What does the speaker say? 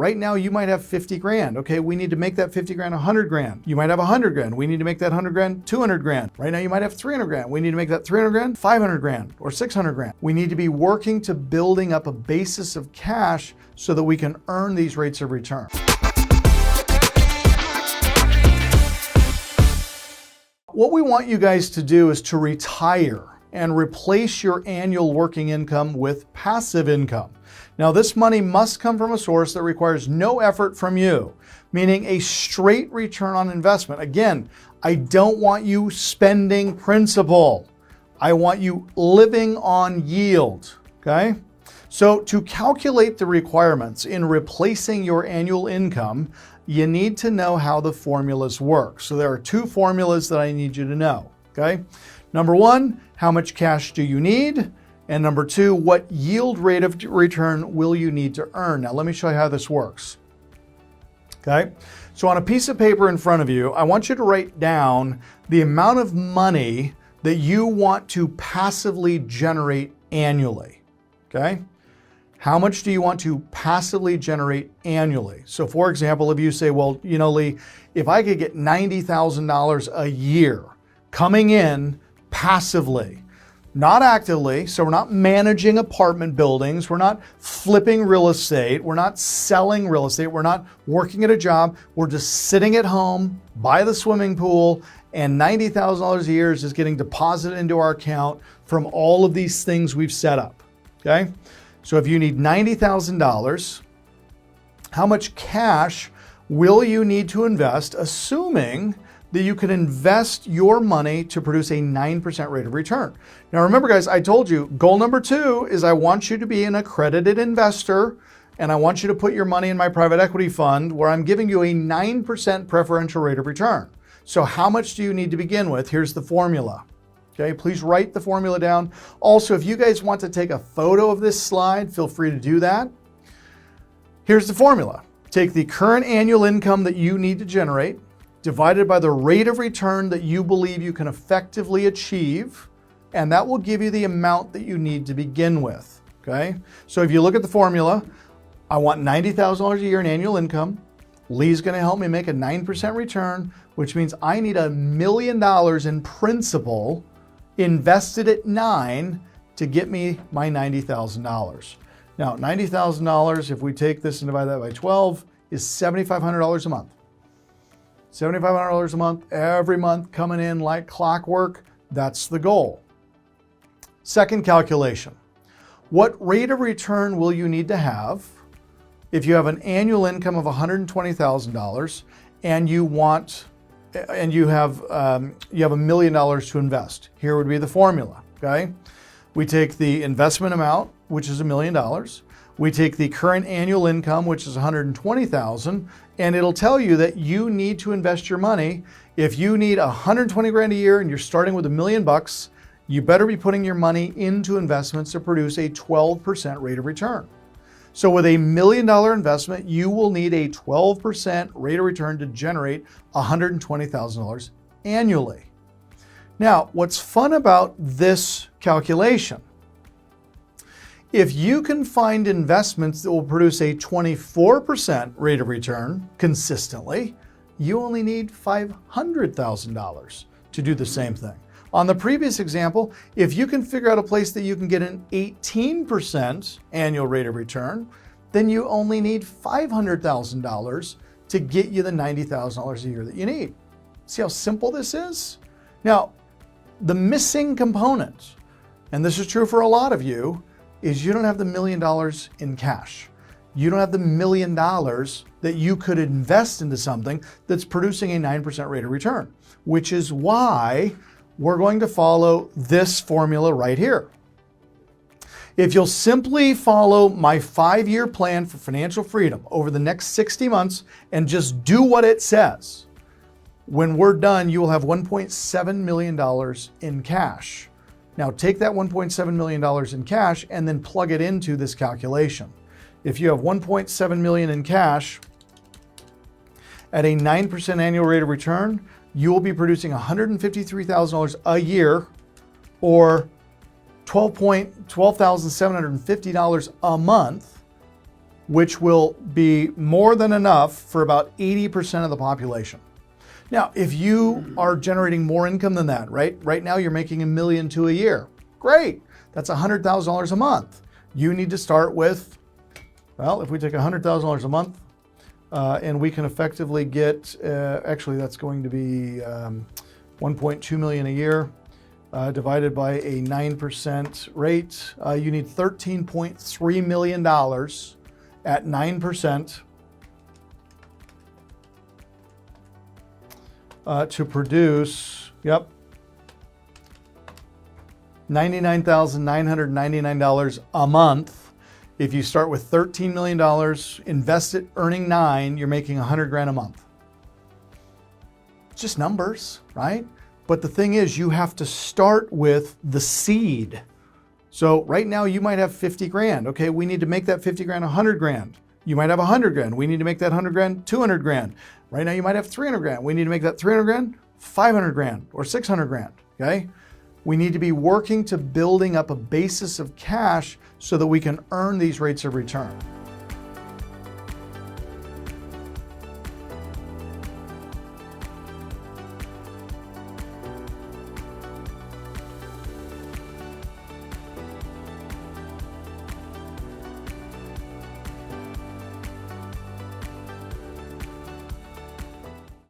Right now you might have 50 grand. Okay, we need to make that 50 grand 100 grand. You might have 100 grand. We need to make that 100 grand 200 grand. Right now you might have 300 grand. We need to make that 300 grand 500 grand or 600 grand. We need to be working to building up a basis of cash so that we can earn these rates of return. What we want you guys to do is to retire and replace your annual working income with passive income. Now, this money must come from a source that requires no effort from you, meaning a straight return on investment. Again, I don't want you spending principal. I want you living on yield, okay? So to calculate the requirements in replacing your annual income, you need to know how the formulas work. So there are two formulas that I need you to know, okay? Number one, how much cash do you need? And number two, what yield rate of return will you need to earn? Now, let me show you how this works, okay? So on a piece of paper in front of you, I want you to write down the amount of money that you want to passively generate annually, okay? How much do you want to passively generate annually? So for example, if you say, well, you know, Lee, if I could get $90,000 a year coming in passively, not actively, so we're not managing apartment buildings, we're not flipping real estate, we're not selling real estate, we're not working at a job, we're just sitting at home by the swimming pool, and $90,000 a year is just getting deposited into our account from all of these things we've set up, okay? So if you need $90,000, how much cash will you need to invest, assuming that you can invest your money to produce a 9% rate of return? Now remember guys, I told you, goal number two is I want you to be an accredited investor, and I want you to put your money in my private equity fund where I'm giving you a 9% preferential rate of return. So how much do you need to begin with? Here's the formula. Okay, please write the formula down. Also, if you guys want to take a photo of this slide, feel free to do that. Here's the formula. Take the current annual income that you need to generate, divided by the rate of return that you believe you can effectively achieve, and that will give you the amount that you need to begin with, okay? So if you look at the formula, I want $90,000 a year in annual income. Lee's gonna help me make a 9% return, which means I need $1 million in principal invested at 9 to get me my $90,000. Now, $90,000, if we take this and divide that by 12, is $7,500 a month. $7,500 a month, every month coming in like clockwork. That's the goal. Second calculation. What rate of return will you need to have if you have an annual income of $120,000 and you have $1 million to invest? Here would be the formula, okay? We take the investment amount, which is $1 million. We take the current annual income, which is $120,000, and it'll tell you that you need to invest your money. If you need 120 grand a year and you're starting with $1 million, you better be putting your money into investments to produce a 12% rate of return. So with $1 million investment, you will need a 12% rate of return to generate $120,000 annually. Now, what's fun about this calculation, if you can find investments that will produce a 24% rate of return consistently, you only need $500,000 to do the same thing. On the previous example, if you can figure out a place that you can get an 18% annual rate of return, then you only need $500,000 to get you the $90,000 a year that you need. See how simple this is? Now, the missing component, and this is true for a lot of you, is you don't have the $1 million in cash. You don't have the $1 million that you could invest into something that's producing a 9% rate of return, which is why we're going to follow this formula right here. If you'll simply follow my 5-year plan for financial freedom over the next 60 months and just do what it says, when we're done, you will have $1.7 million in cash. Now take that $1.7 million in cash and then plug it into this calculation. If you have $1.7 million in cash at a 9% annual rate of return, you will be producing $153,000 a year, or $12,750 a month which will be more than enough for about 80% of the population. Now, if you are generating more income than that, right? Right now you're making $1.2 million a year. Great. That's $100,000 a month. You need to start with, well, if we take $100,000 a month, and we can effectively get, actually that's going to be 1.2 million a year, divided by a 9% rate. You need $13.3 million at 9%. To produce, $99,999 a month. If you start with $13 million, invest it, earning 9, you're making 100 grand a month. It's just numbers, right? But the thing is, you have to start with the seed. So right now you might have 50 grand. Okay, we need to make that 50 grand 100 grand. You might have 100 grand. We need to make that 100 grand 200 grand. Right now you might have 300 grand. We need to make that 300 grand 500 grand or 600 grand, okay? We need to be working to building up a basis of cash so that we can earn these rates of return.